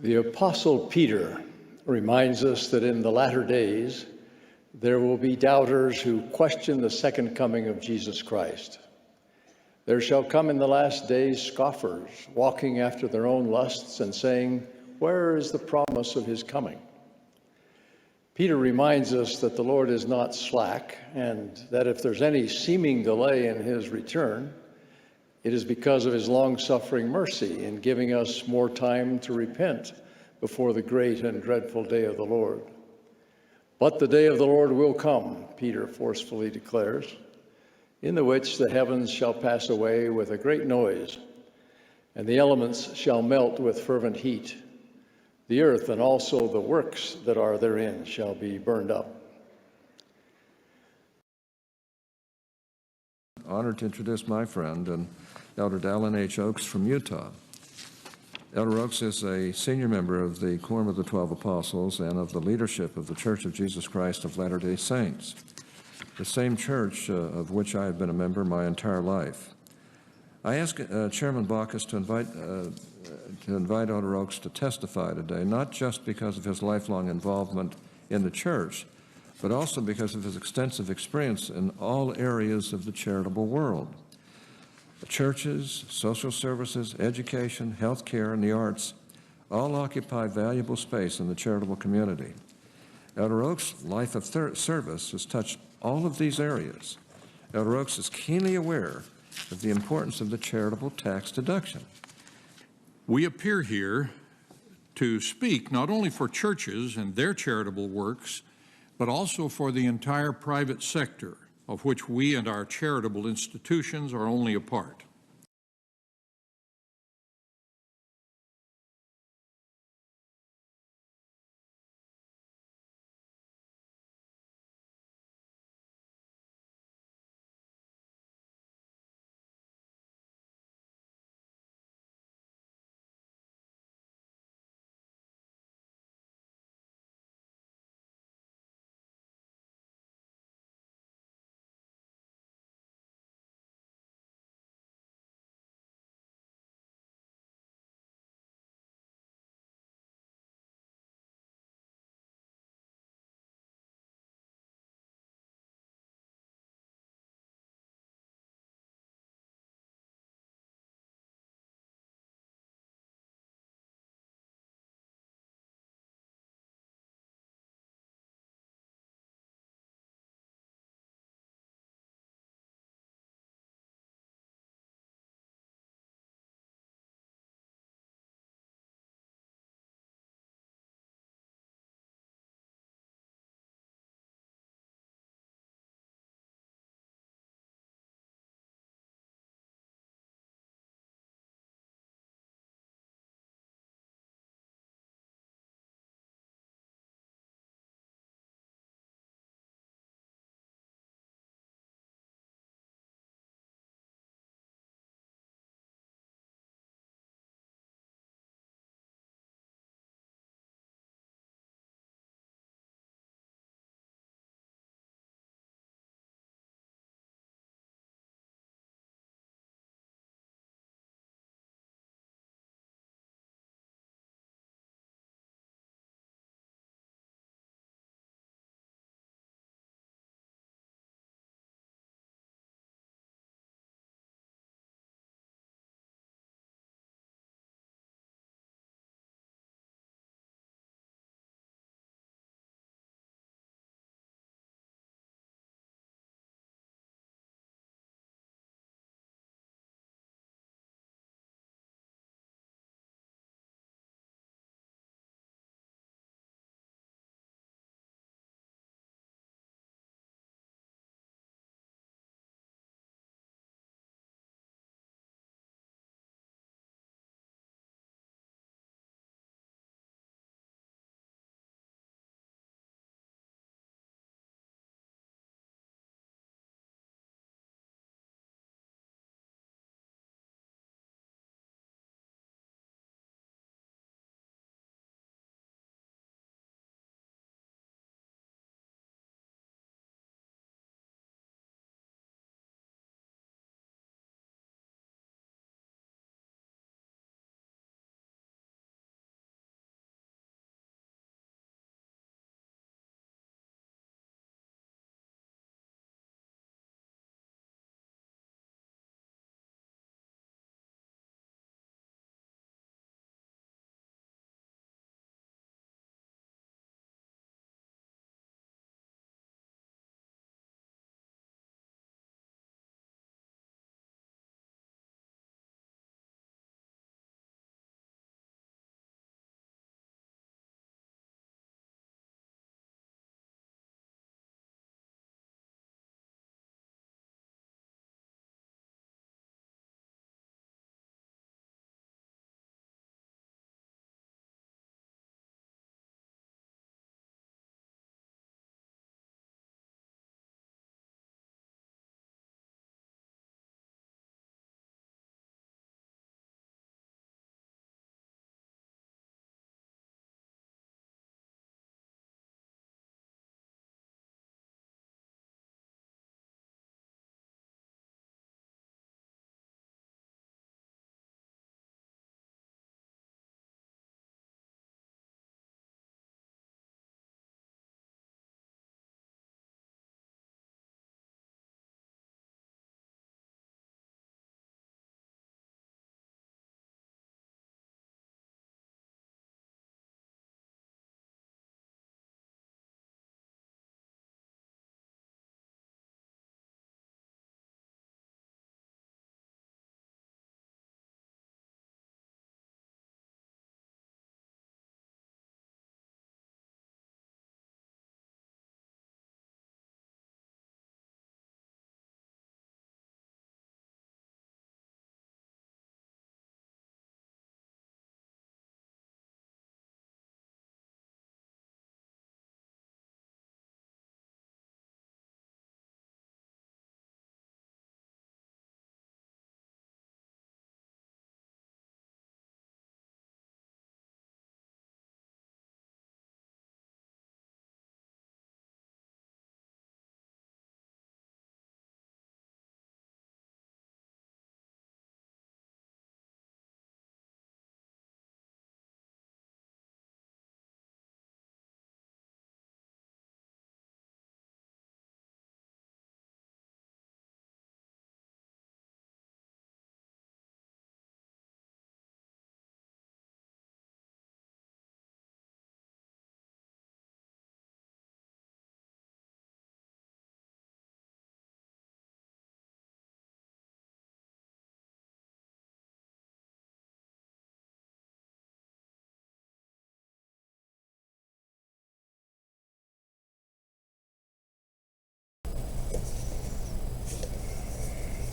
The Apostle Peter reminds us that in the latter days, there will be doubters who question the second coming of Jesus Christ. There shall come in the last days scoffers, walking after their own lusts and saying, "Where is the promise of his coming?" Peter reminds us that the Lord is not slack, and that if there's any seeming delay in his return, it is because of his long-suffering mercy in giving us more time to repent before the great and dreadful day of the Lord. But the day of the Lord will come, Peter forcefully declares, in the which the heavens shall pass away with a great noise, and the elements shall melt with fervent heat. The earth and also the works that are therein shall be burned up. Honored to introduce my friend and Elder Dallin H. Oaks from Utah. Elder Oaks is a senior member of the Quorum of the 12 Apostles and of the leadership of the Church of Jesus Christ of Latter-day Saints, the same church of which I have been a member my entire life. I asked Chairman Baucus to invite Elder Oaks to testify today, not just because of his lifelong involvement in the church, but also because of his extensive experience in all areas of the charitable world. The churches, social services, education, health care, and the arts all occupy valuable space in the charitable community. Elder Oaks' life of service has touched all of these areas. Elder Oaks is keenly aware of the importance of the charitable tax deduction. We appear here to speak not only for churches and their charitable works, but also for the entire private sector, of which we and our charitable institutions are only a part.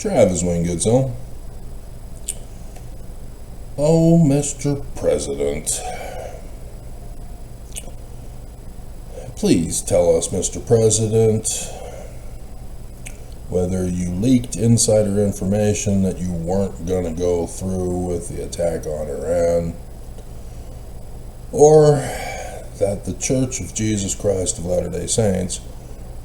Travis Wingutzel. Oh, Mr. President. Please tell us, Mr. President, whether you leaked insider information that you weren't going to go through with the attack on Iran, or that the Church of Jesus Christ of Latter-day Saints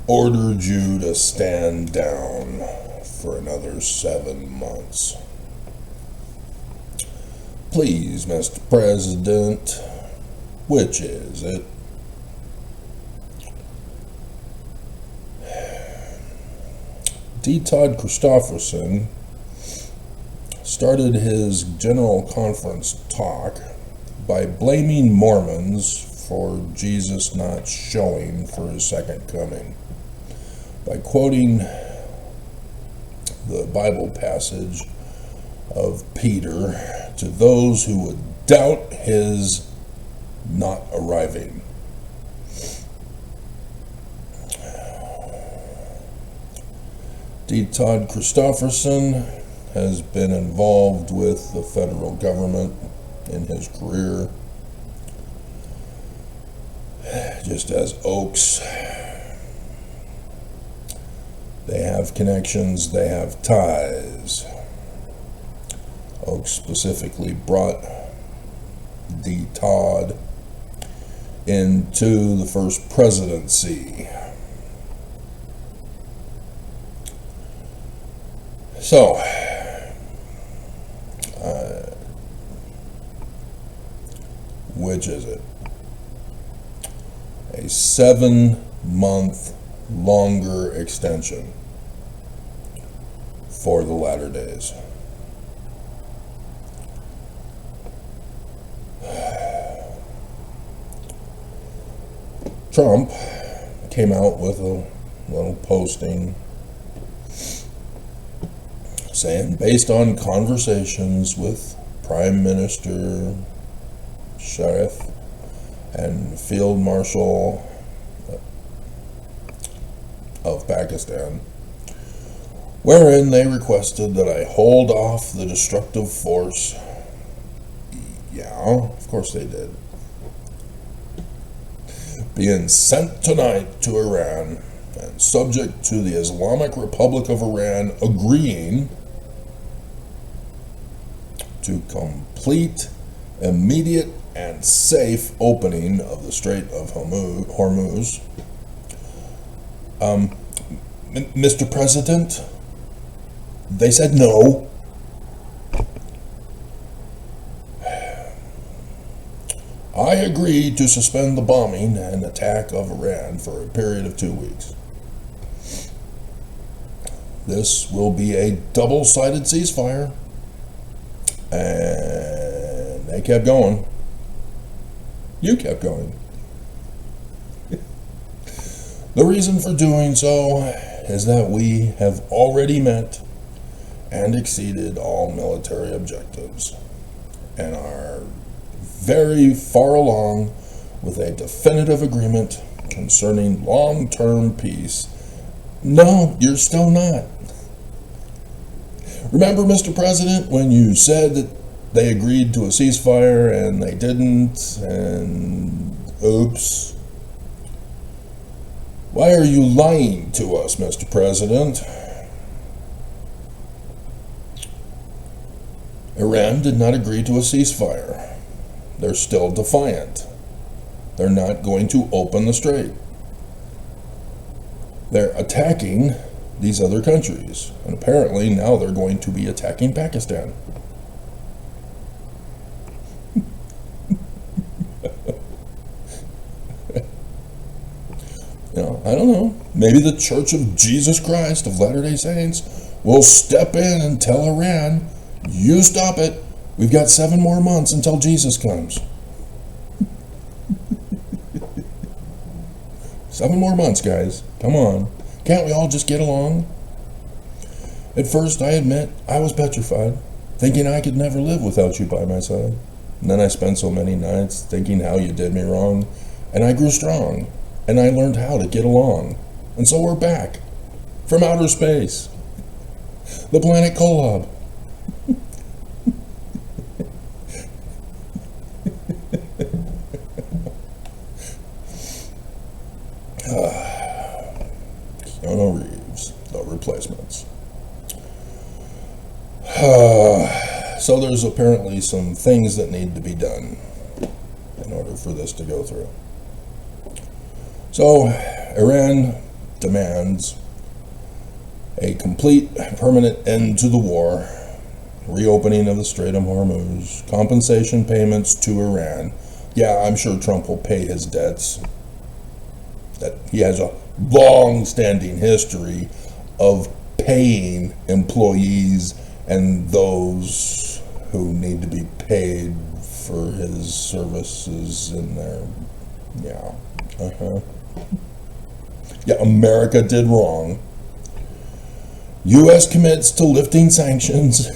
ordered you to stand down for another 7 months. Please, Mr. President, which is it? D. Todd Christofferson started his general conference talk by blaming Mormons for Jesus not showing for his second coming, by quoting the Bible passage of Peter to those who would doubt his not arriving. D. Todd Christofferson has been involved with the federal government in his career, just as Oaks. They have connections, they have ties. Oaks specifically brought D. Todd into the first presidency. So, which is it? A 7-month longer extension for the latter days. Trump came out with a little posting saying, based on conversations with Prime Minister Sharif and Field Marshal of Pakistan, wherein they requested that I hold off the destructive force. Yeah, of course they did. Being sent tonight to Iran and subject to the Islamic Republic of Iran agreeing to complete, immediate, and safe opening of the Strait of Hormuz. Mr. President, they said no. I agreed to suspend the bombing and attack of Iran for a period of 2 weeks. This will be a double-sided ceasefire. And they kept going. You kept going. The reason for doing so is that we have already met and exceeded all military objectives and are very far along with a definitive agreement concerning long-term peace. No, you're still not. Remember, Mr. President, when you said that they agreed to a ceasefire and they didn't, and oops. Why are you lying to us, Mr. President? Iran did not agree to a ceasefire. They're still defiant. They're not going to open the strait. They're attacking these other countries. And apparently now they're going to be attacking Pakistan. I don't know. Maybe the Church of Jesus Christ of Latter-day Saints will step in and tell Iran, you stop it. We've got 7 more months until Jesus comes. 7 more months, guys. Come on. Can't we all just get along? At first, I admit, I was petrified, thinking I could never live without you by my side. And then I spent so many nights thinking how you did me wrong, and I grew strong, and I learned how to get along. And so we're back, from outer space. The Planet Kolob. Keanu Reeves, no replacements. So there's apparently some things that need to be done in order for this to go through. So Iran demands a complete, permanent end to the war, reopening of the Strait of Hormuz, compensation payments to Iran. Yeah, I'm sure Trump will pay his debts. That he has a long-standing history of paying employees and those who need to be paid for his services in there. Yeah, America did wrong. U.S. commits to lifting sanctions.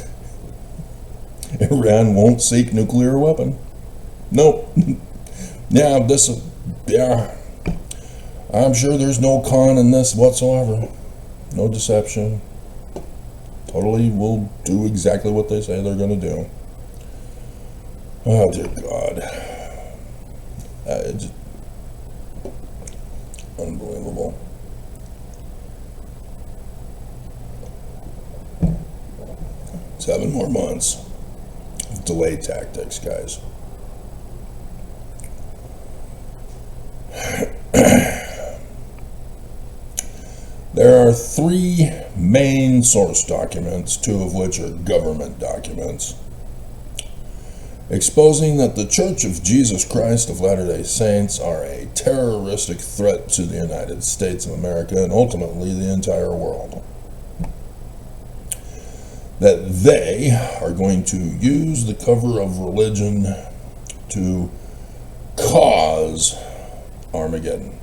Iran won't seek nuclear weapon. Nope. I'm sure there's no con in this whatsoever. No deception. Totally will do exactly what they say they're going to do. Oh, dear God. It's unbelievable. Seven more months of delay tactics, guys. There are three main source documents, two of which are government documents, exposing that the Church of Jesus Christ of Latter-day Saints are a terroristic threat to the United States of America and ultimately the entire world. That they are going to use the cover of religion to cause Armageddon.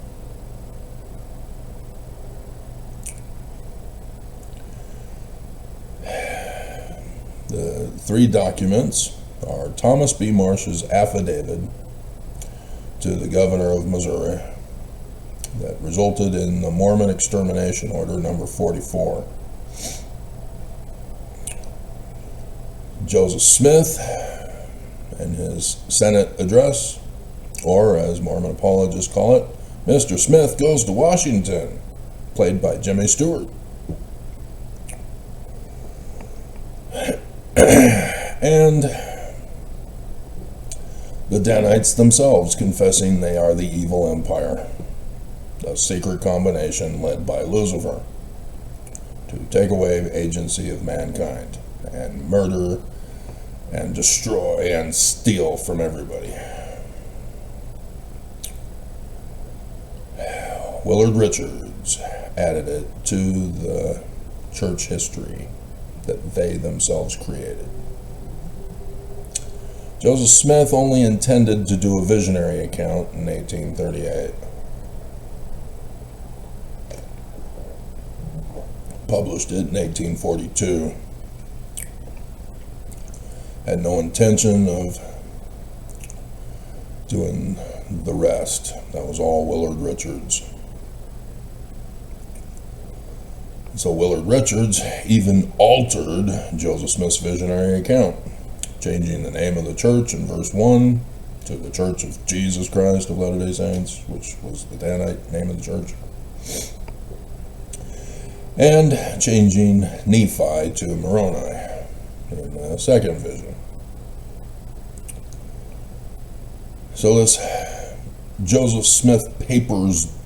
The three documents are Thomas B. Marsh's affidavit to the governor of Missouri that resulted in the Mormon Extermination Order number 44. Joseph Smith and his Senate address, or as Mormon apologists call it, Mr. Smith Goes to Washington, played by Jimmy Stewart. And the Danites themselves confessing they are the evil empire, a secret combination led by Lucifer to take away agency of mankind and murder and destroy and steal from everybody. Willard Richards added it to the church history that they themselves created. Joseph Smith only intended to do a visionary account in 1838. Published it in 1842. Had no intention of doing the rest. That was all Willard Richards. So Willard Richards even altered Joseph Smith's visionary account, changing the name of the church in verse 1 to the Church of Jesus Christ of Latter-day Saints, which was the Danite name of the church, and changing Nephi to Moroni in the second vision. So this Joseph Smith Papers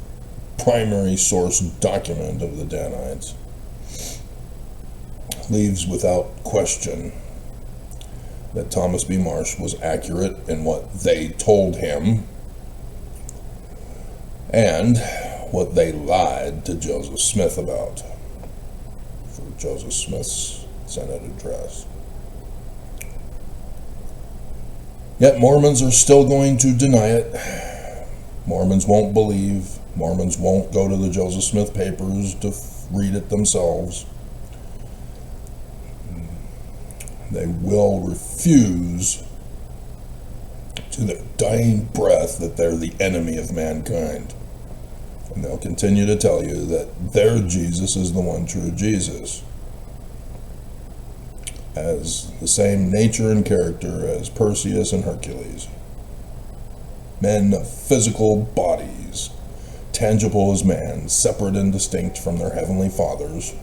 primary source document of the Danites leaves without question that Thomas B. Marsh was accurate in what they told him and what they lied to Joseph Smith about for Joseph Smith's Senate address. Yet Mormons are still going to deny it. Mormons won't believe. Mormons won't go to the Joseph Smith Papers to read it themselves. They will refuse to their dying breath that they're the enemy of mankind. And they'll continue to tell you that their Jesus is the one true Jesus. as the same nature and character as Perseus and Hercules. Men of physical bodies, tangible as man, separate and distinct from their heavenly fathers,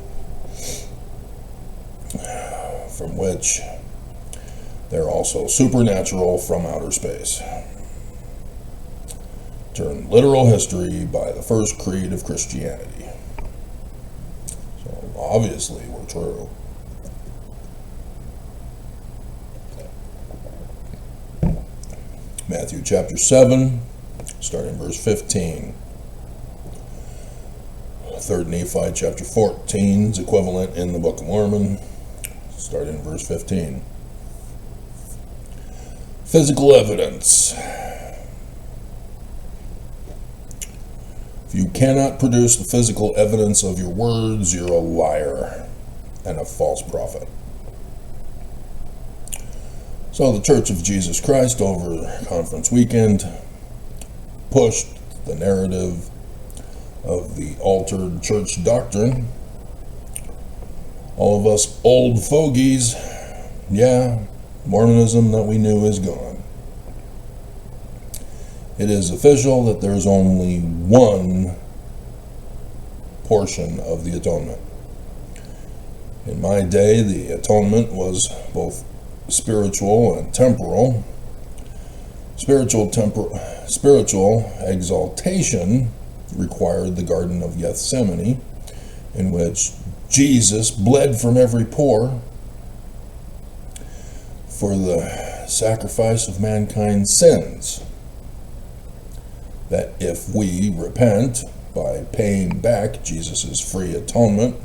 from which they're also supernatural from outer space. Turn literal history by the first creed of Christianity. So obviously we're true. Matthew chapter 7, starting verse 15. 3rd Nephi chapter 14 is equivalent in the Book of Mormon, starting in verse 15. Physical evidence. If you cannot produce the physical evidence of your words, you're a liar and a false prophet. So the Church of Jesus Christ over conference weekend pushed the narrative of the altered church doctrine. All of us old fogies, yeah, Mormonism that we knew is gone. It is official that there's only one portion of the atonement. In my day, the atonement was both spiritual and temporal. Spiritual exaltation required the Garden of Gethsemane, in which Jesus bled from every pore for the sacrifice of mankind's sins. That if we repent by paying back Jesus' free atonement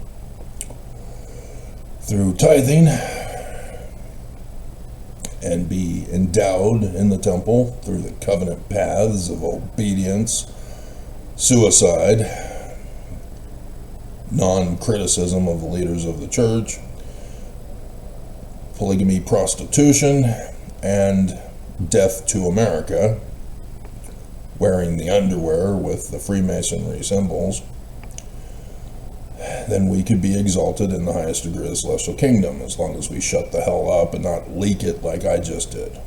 through tithing and be endowed in the temple through the covenant paths of obedience, suicide, non-criticism of the leaders of the church, polygamy, prostitution, and death to America, wearing the underwear with the Freemasonry symbols, then we could be exalted in the highest degree of the celestial kingdom, as long as we shut the hell up and not leak it like I just did.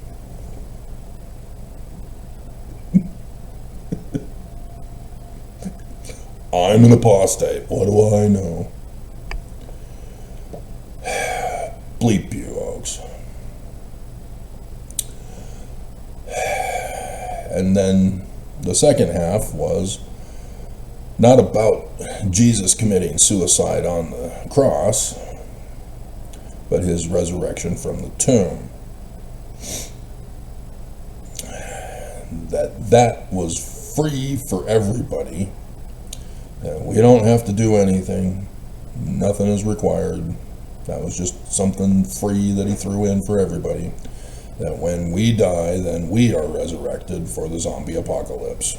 I'm an apostate. What do I know? Bleep you, Oaks. And then the second half was not about Jesus committing suicide on the cross, but his resurrection from the tomb. That was free for everybody. We don't have to do anything. Nothing is required. That was just something free that he threw in for everybody. That when we die, then we are resurrected for the zombie apocalypse.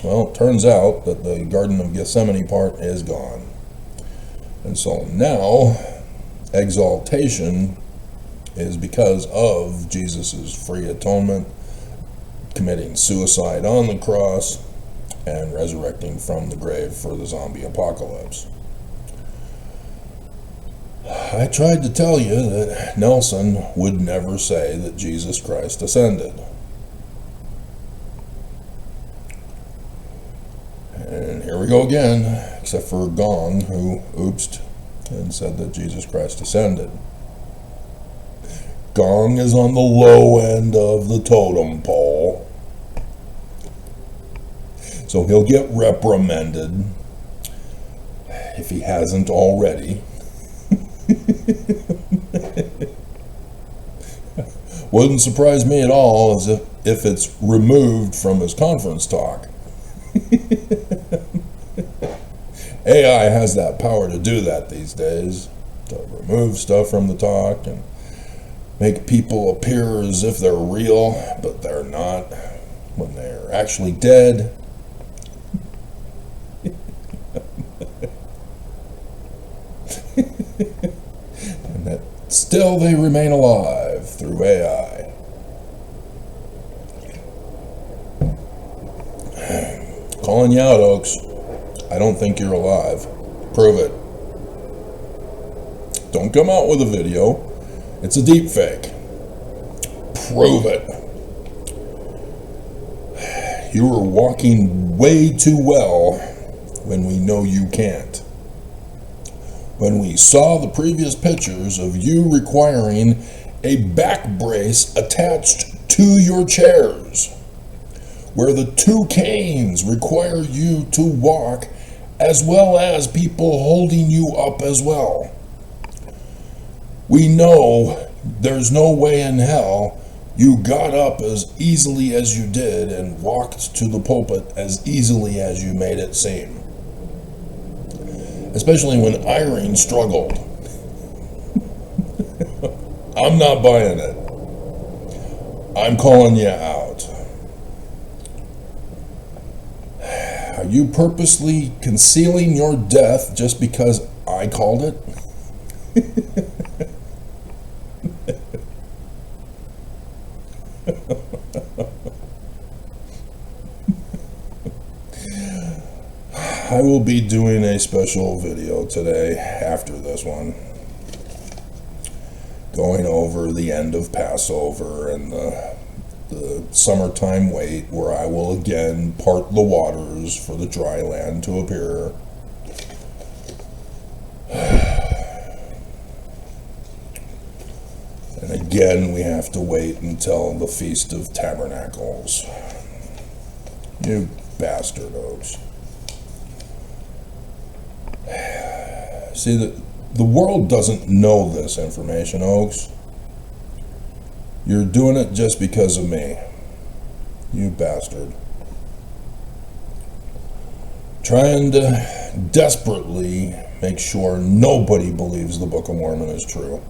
Well, it turns out that the Garden of Gethsemane part is gone. And so now, exaltation is because of Jesus' free atonement, committing suicide on the cross, and resurrecting from the grave for the zombie apocalypse. I tried to tell you that Nelson would never say that Jesus Christ ascended. And here we go again, except for Gong, who oopsed and said that Jesus Christ ascended. Gong is on the low end of the totem pole, so he'll get reprimanded if he hasn't already. Wouldn't surprise me at all as if it's removed from his conference talk. AI has that power to do that these days, to remove stuff from the talk and make people appear as if they're real, but they're not, when they're actually dead. And that still they remain alive through AI. Calling you out, Oaks. I don't think you're alive. Prove it. Don't come out with a video. It's a deep fake. Prove it. You are walking way too well when we know you can't. When we saw the previous pictures of you requiring a back brace attached to your chairs, where the two canes require you to walk as well as people holding you up as well. We know there's no way in hell you got up as easily as you did and walked to the pulpit as easily as you made it seem. Especially when Irene struggled. I'm not buying it. I'm calling you out. Are you purposely concealing your death just because I called it? I will be doing a special video today after this one, going over the end of Passover and the summertime wait, where I will again part the waters for the dry land to appear. And again, we have to wait until the Feast of Tabernacles. You bastard, Oaks. See, the world doesn't know this information, Oaks. You're doing it just because of me. You bastard. Trying to desperately make sure nobody believes the Book of Mormon is true.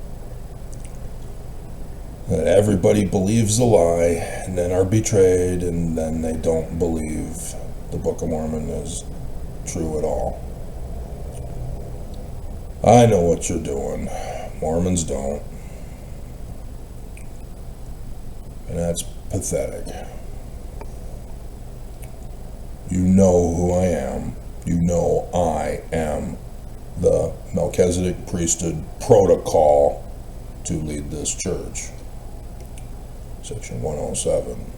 That everybody believes the lie and then are betrayed, and then they don't believe the Book of Mormon is true at all. I know what you're doing. Mormons don't. And that's pathetic. You know who I am. You know I am the Melchizedek priesthood protocol to lead this church. Section 107.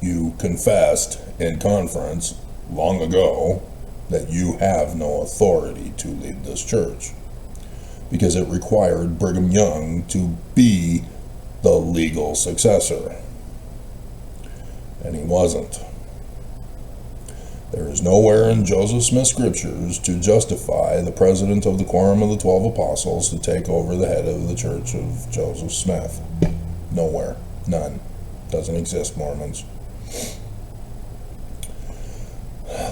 You confessed in conference long ago that you have no authority to lead this church, because it required Brigham Young to be the legal successor, and he wasn't. There is nowhere in Joseph Smith's scriptures to justify the president of the Quorum of the 12 Apostles to take over the head of the Church of Joseph Smith. Nowhere. None. Doesn't exist, Mormons.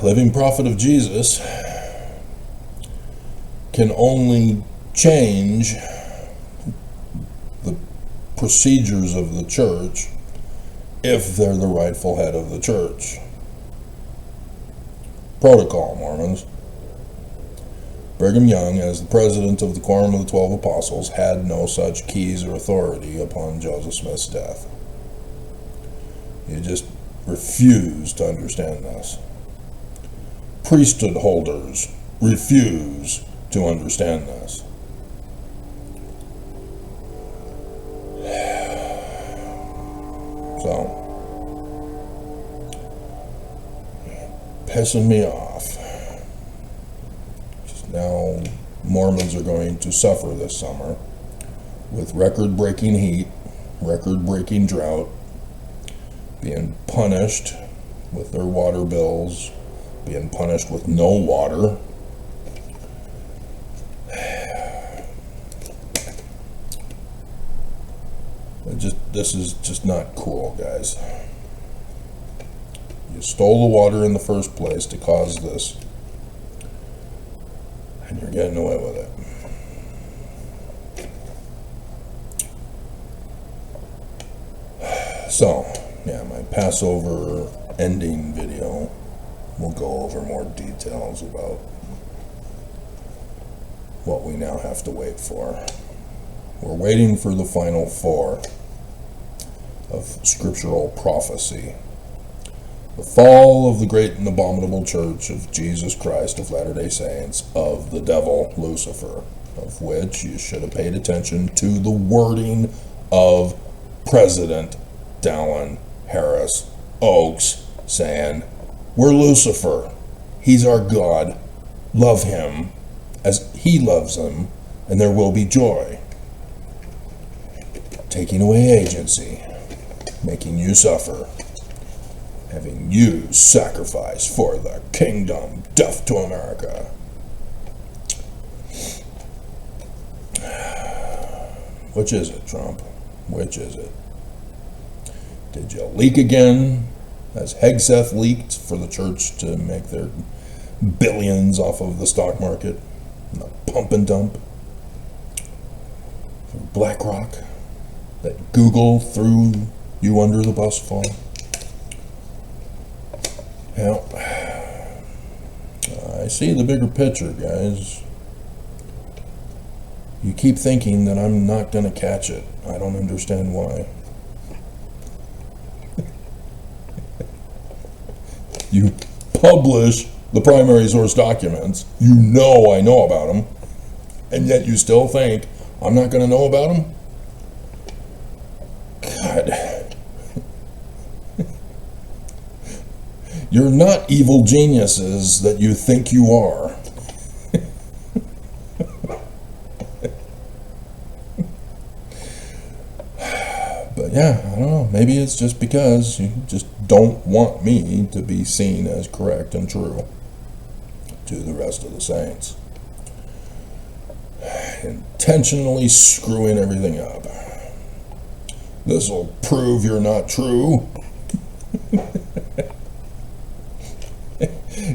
Living prophet of Jesus can only change the procedures of the church if they're the rightful head of the church. Protocol, Mormons. Brigham Young, as the president of the Quorum of the 12 Apostles, had no such keys or authority upon Joseph Smith's death. You just refuse to understand this. Priesthood holders refuse to understand this. So, pissing me off. Just now, Mormons are going to suffer this summer with record-breaking heat, record-breaking drought, being punished with their water bills, being punished with no water. This is just not cool, guys. You stole the water in the first place to cause this, and you're getting away with it. So, yeah, my Passover ending video will go over more details about what we now have to wait for. We're waiting for the final four of scriptural prophecy The fall of the great and abominable church of Jesus Christ of Latter-day Saints, of the devil Lucifer, of which you should have paid attention to the wording of President Dallin Harris Oaks saying, we're Lucifer, he's our God, love him as he loves him, and there will be joy. Taking away agency, making you suffer, having you sacrifice for the kingdom, death to America. Which is it, Trump? Which is it? Did you leak again, as Hegseth leaked for the church to make their billions off of the stock market, and the pump and dump? For BlackRock, that Google threw you under the bus for? Well, I see the bigger picture, guys. You keep thinking that I'm not going to catch it. I don't understand why. You publish the primary source documents. You know I know about them. And yet you still think I'm not going to know about them? God. You're not evil geniuses that you think you are. But yeah, I don't know. Maybe it's just because you just don't want me to be seen as correct and true to the rest of the saints. Intentionally screwing everything up. This'll prove you're not true.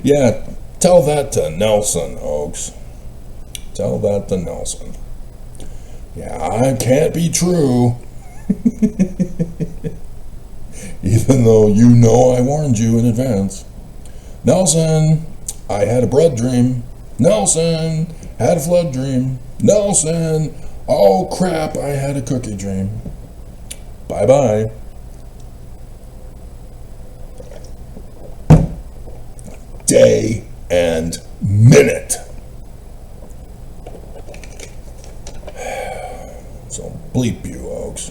Yeah, tell that to Nelson, Oaks. Tell that to Nelson. Yeah, I can't be true. Even though you know I warned you in advance. Nelson, I had a bread dream. Nelson, had a flood dream. Nelson, oh crap, I had a cookie dream. Bye-bye. Day and minute. So bleep you, Oaks.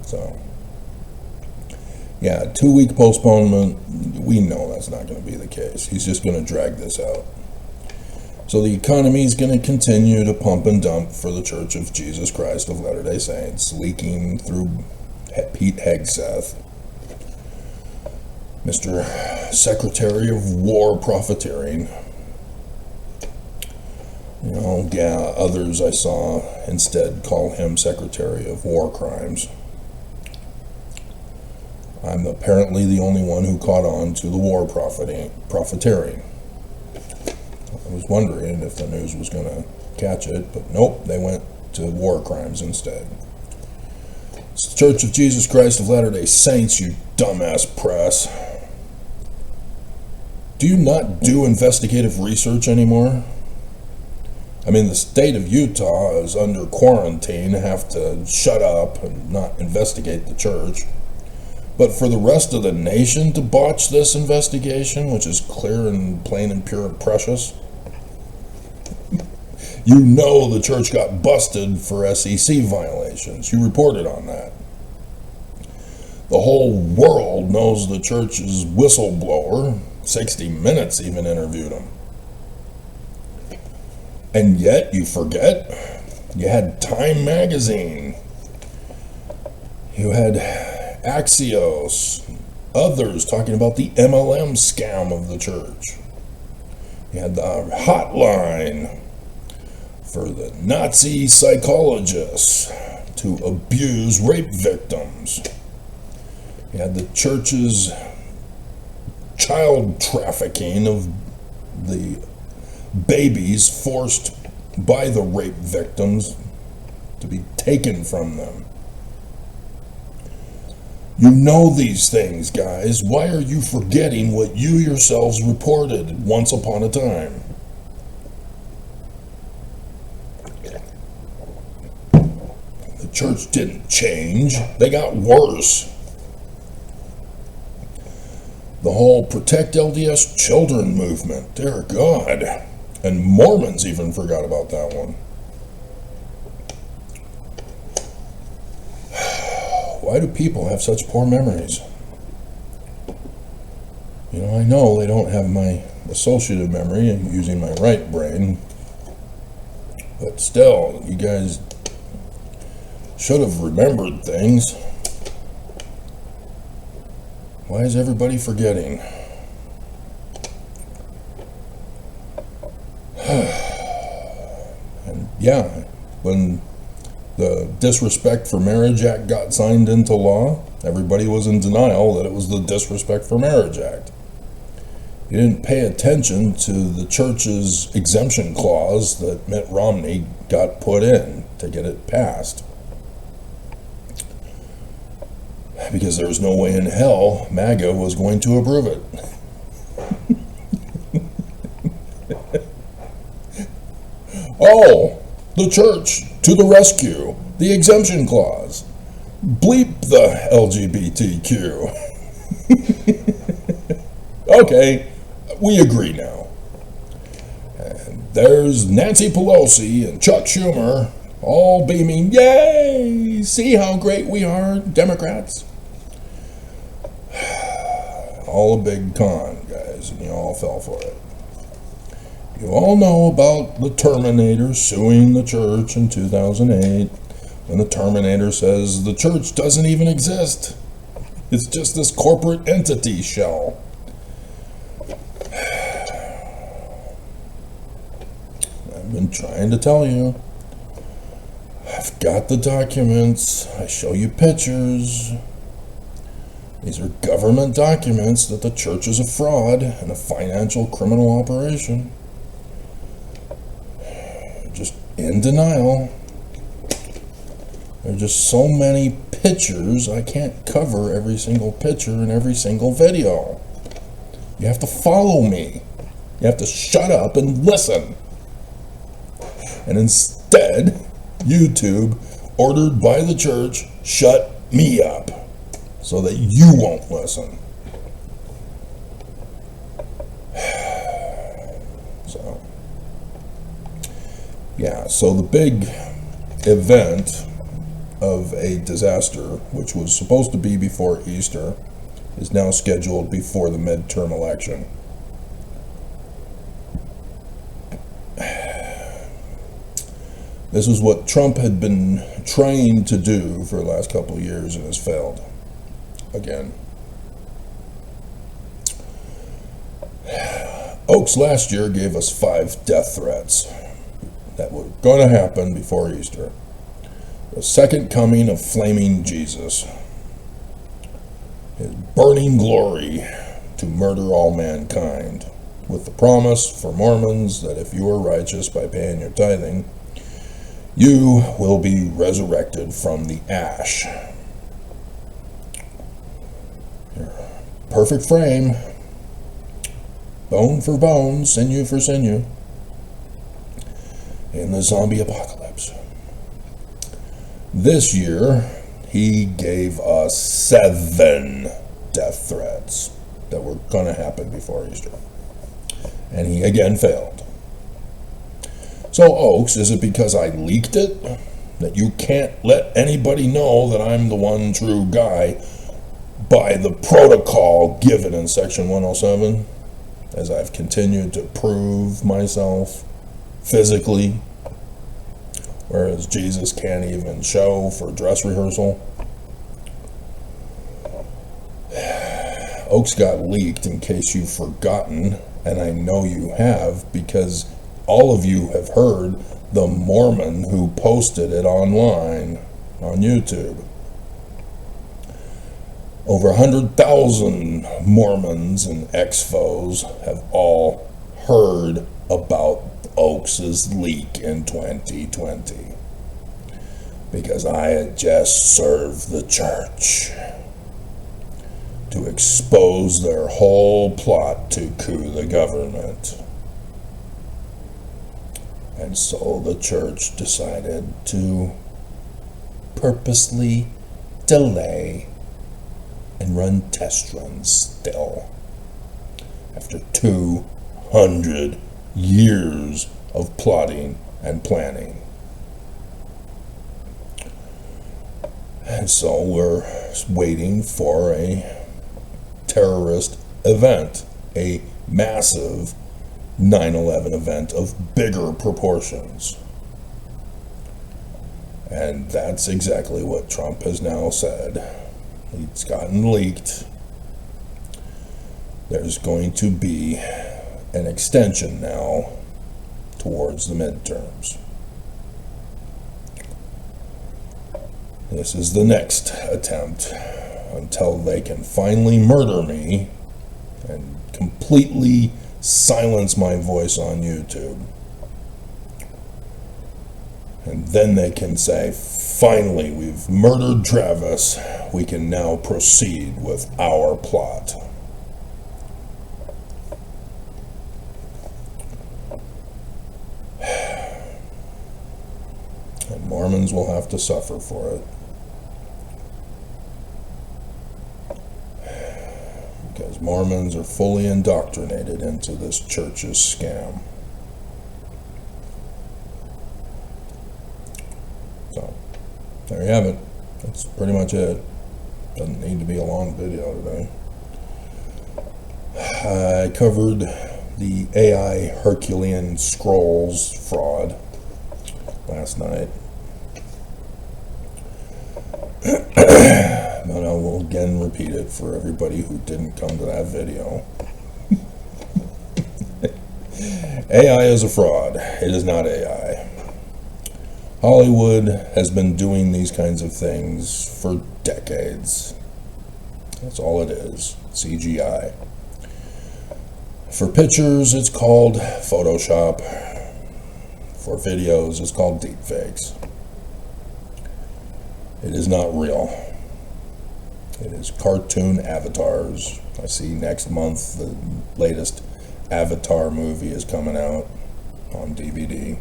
So, yeah, 2-week postponement. We know that's not going to be the case. He's just going to drag this out. So the economy is going to continue to pump and dump for the Church of Jesus Christ of Latter-day Saints, leaking through Pete Hegseth, Mr. Secretary of War Profiteering. You know, yeah, others I saw instead call him Secretary of War Crimes. I'm apparently the only one who caught on to the war profiteering. I was wondering if the news was going to catch it, but nope, they went to war crimes instead. It's the Church of Jesus Christ of Latter-day Saints, you dumbass press. Do you not do investigative research anymore? I mean, the state of Utah is under quarantine, have to shut up and not investigate the church. But for the rest of the nation to botch this investigation, which is clear and plain and pure and precious, you know the church got busted for SEC violations. You reported on that. The whole world knows the church's whistleblower. 60 Minutes even interviewed him. And yet you forget, you had Time Magazine. You had Axios, others talking about the MLM scam of the church. You had the hotline for the Nazi psychologists to abuse rape victims. You had the church's child trafficking of the babies forced by the rape victims to be taken from them. You know these things, guys. Why are you forgetting what you yourselves reported once upon a time? The church didn't change, they got worse. The whole Protect LDS Children movement, dear God. And Mormons even forgot about that one. Why do people have such poor memories? You know, I know they don't have my associative memory and using my right brain, but still, you guys should have remembered things. Why is everybody forgetting? And yeah, when the Disrespect for Marriage Act got signed into law, everybody was in denial that it was the Disrespect for Marriage Act. You didn't pay attention to the church's exemption clause that Mitt Romney got put in to get it passed. Because there was no way in hell MAGA was going to approve it. Oh, the church to the rescue. The exemption clause. Bleep the LGBTQ. Okay, we agree now. And there's Nancy Pelosi and Chuck Schumer all beaming, yay! See how great we are, Democrats? All a big con, guys, and you all fell for it. You all know about the Terminator suing the church in 2008, when the Terminator says the church doesn't even exist. It's just this corporate entity shell. I've been trying to tell you. I've got the documents. I show you pictures. These are government documents that the church is a fraud and a financial criminal operation. Just in denial. There are just so many pictures, I can't cover every single picture in every single video. You have to follow me. You have to shut up and listen. And instead, YouTube, ordered by the church, shut me up so that you won't listen. So, yeah, so the big event of a disaster, which was supposed to be before Easter, is now scheduled before the midterm election. This is what Trump had been trying to do for the last couple of years and has failed again. Oaks last year gave us 5 death threats that were going to happen before Easter. The second coming of flaming Jesus, his burning glory to murder all mankind, with the promise for Mormons that if you are righteous by paying your tithing, you will be resurrected from the ash. Perfect frame, bone for bone, sinew for sinew, in the zombie apocalypse. This year, he gave us 7 death threats that were going to happen before Easter. And he again failed. So, Oaks, is it because I leaked it? That you can't let anybody know that I'm the one true guy by the protocol given in Section 107? As I've continued to prove myself physically, whereas Jesus can't even show for dress rehearsal. Oaks got leaked, in case you've forgotten, and I know you have, because all of you have heard the Mormon who posted it online on YouTube. Over 100,000 Mormons and ex-foes have all heard about Oaks's leak in 2020, because I had just served the church to expose their whole plot to coup the government. And so the church decided to purposely delay and run test runs still, after 200 years of plotting and planning. And so we're waiting for a terrorist event, a massive 9/11 event of bigger proportions. And that's exactly what Trump has now said. It's gotten leaked. There's going to be an extension now towards the midterms. This is the next attempt until they can finally murder me and completely silence my voice on YouTube. And then they can say, finally, we've murdered Travis. We can now proceed with our plot. And Mormons will have to suffer for it. Because Mormons are fully indoctrinated into this church's scam. So, there you have it. That's pretty much it. Doesn't need to be a long video today. I covered the AI Herculean Scrolls fraud last night. But I will again repeat it for everybody who didn't come to that video. AI is a fraud. It is not AI. Hollywood has been doing these kinds of things for decades. That's all it is, CGI. For pictures, it's called Photoshop. For videos, it's called deepfakes. It is not real. It is cartoon avatars. I see next month the latest Avatar movie is coming out on DVD.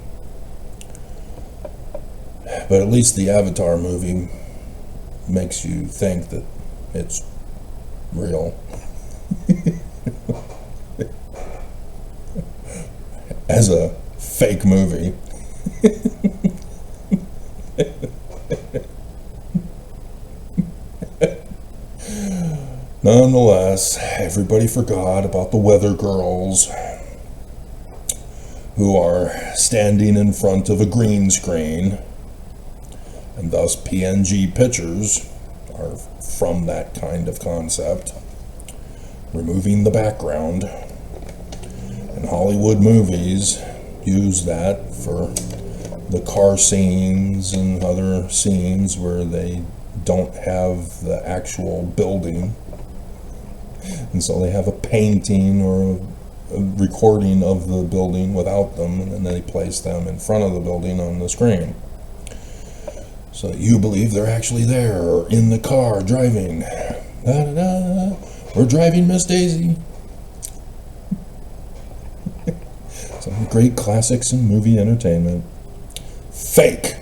But at least the Avatar movie makes you think that it's real. As a fake movie. Nonetheless, everybody forgot about the weather girls who are standing in front of a green screen, and thus PNG pictures are from that kind of concept, removing the background. And Hollywood movies use that for the car scenes and other scenes where they don't have the actual building. And so they have a painting or a recording of the building without them, and then they place them in front of the building on the screen. So that you believe they're actually there or in the car driving. Da, da, da. We're driving, Miss Daisy. Some great classics in movie entertainment. Fake.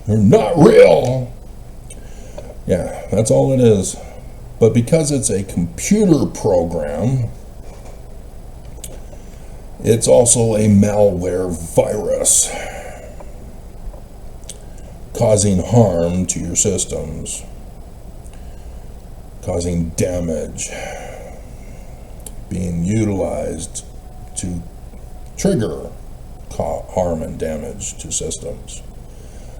They're not real. Yeah, that's all it is. But because it's a computer program, it's also a malware virus, causing harm to your systems, causing damage, being utilized to trigger harm and damage to systems.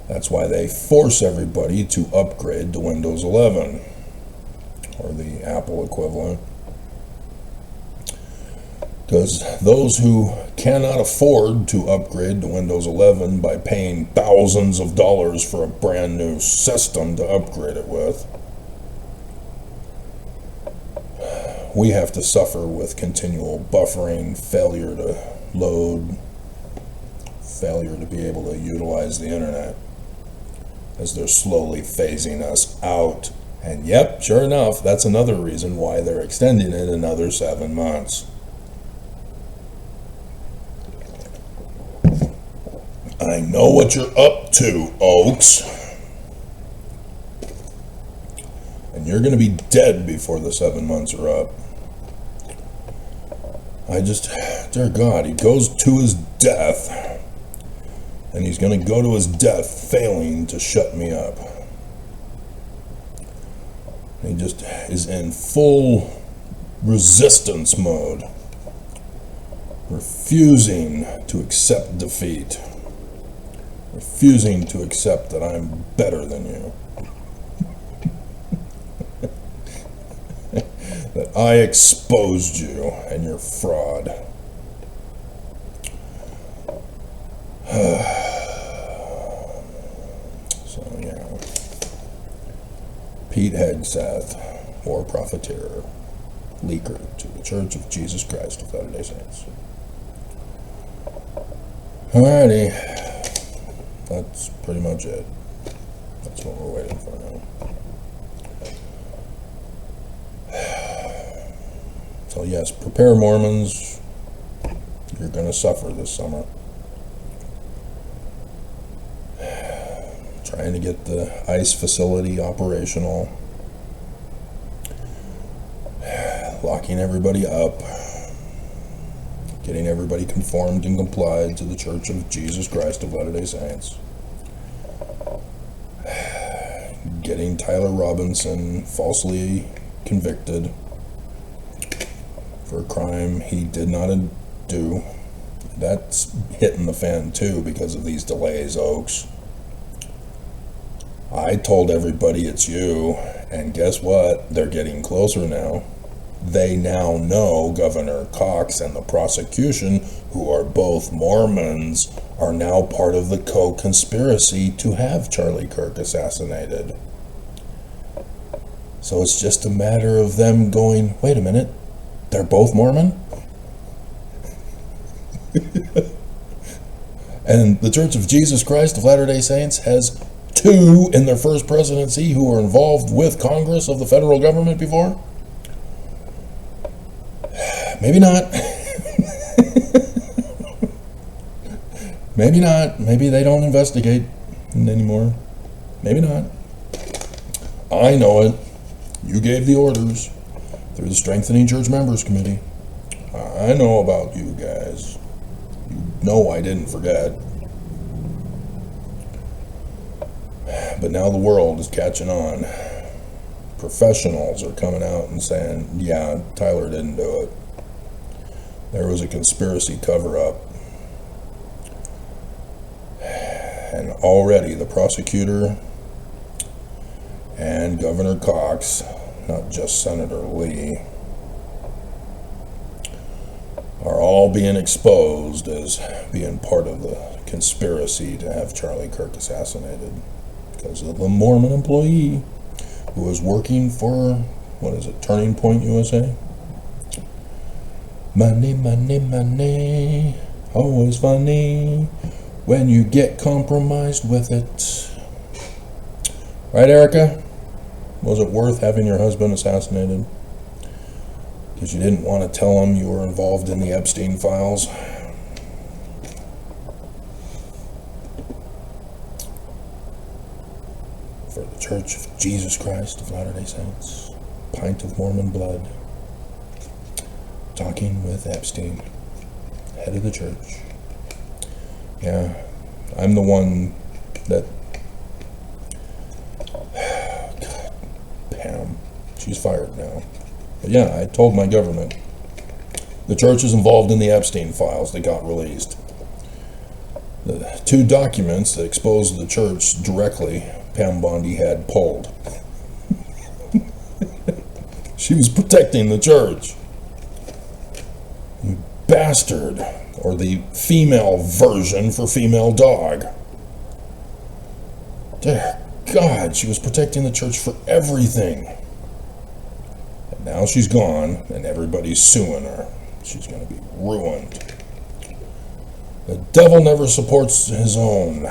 That's why they force everybody to upgrade to Windows 11, or the Apple equivalent. Because those who cannot afford to upgrade to Windows 11 by paying thousands of dollars for a brand new system to upgrade it with, we have to suffer with continual buffering, failure to load, failure to be able to utilize the internet, as they're slowly phasing us out. And yep, sure enough, that's another reason why they're extending it another 7 months. I know what you're up to, Oaks. And you're going to be dead before the 7 months are up. Dear God, he goes to his death, and he's going to go to his death failing to shut me up. He just is in full resistance mode, refusing to accept defeat, refusing to accept that I'm better than you. That I exposed you and your fraud. So, yeah. Pete Hegseth, war profiteer, leaker to the Church of Jesus Christ of Latter-day Saints. Alrighty. That's pretty much it. That's what we're waiting for now. So yes, prepare, Mormons. You're going to suffer this summer. Trying to get the ICE facility operational. Locking everybody up. Getting everybody conformed and complied to the Church of Jesus Christ of Latter-day Saints. Getting Tyler Robinson falsely convicted for a crime he did not do. That's hitting the fan too because of these delays, Oaks. I told everybody it's you, and guess what? They're getting closer now. They now know Governor Cox and the prosecution, who are both Mormons, are now part of the co-conspiracy to have Charlie Kirk assassinated. So it's just a matter of them going, wait a minute, they're both Mormon? And the Church of Jesus Christ of Latter-day Saints has 2 in their first presidency who were involved with Congress of the federal government before? Maybe not. Maybe not. Maybe they don't investigate anymore. Maybe not. I know it. You gave the orders through the Strengthening Church Members Committee. I know about you guys. You know I didn't forget. But now the world is catching on. Professionals are coming out and saying, yeah, Tyler didn't do it. There was a conspiracy cover-up. And already the prosecutor and Governor Cox, not just Senator Lee, are all being exposed as being part of the conspiracy to have Charlie Kirk assassinated because of the Mormon employee who was working for, what is it, Turning Point USA? Money, money, money, always funny when you get compromised with it. Right, Erica? Was it worth having your husband assassinated? Because you didn't want to tell him you were involved in the Epstein files? For the Church of Jesus Christ of Latter-day Saints, pint of Mormon blood, talking with Epstein, head of the church. Yeah, I'm the one that... God, Pam, she's fired now. But yeah, I told my government. The church is involved in the Epstein files that got released. The 2 documents that exposed the church directly, Pam Bondi had pulled. She was protecting the church. You bastard. Or the female version for female dog. Dear God, she was protecting the church for everything. And now she's gone, and everybody's suing her. She's going to be ruined. The devil never supports his own.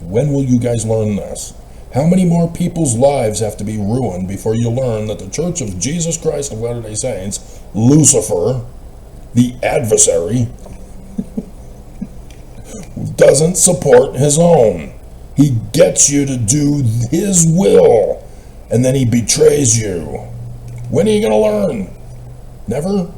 When will you guys learn this? How many more people's lives have to be ruined before you learn that the Church of Jesus Christ of Latter-day Saints, Lucifer, the adversary, who does doesn't support his own. He gets you to do his will, and then he betrays you. When are you going to learn? Never?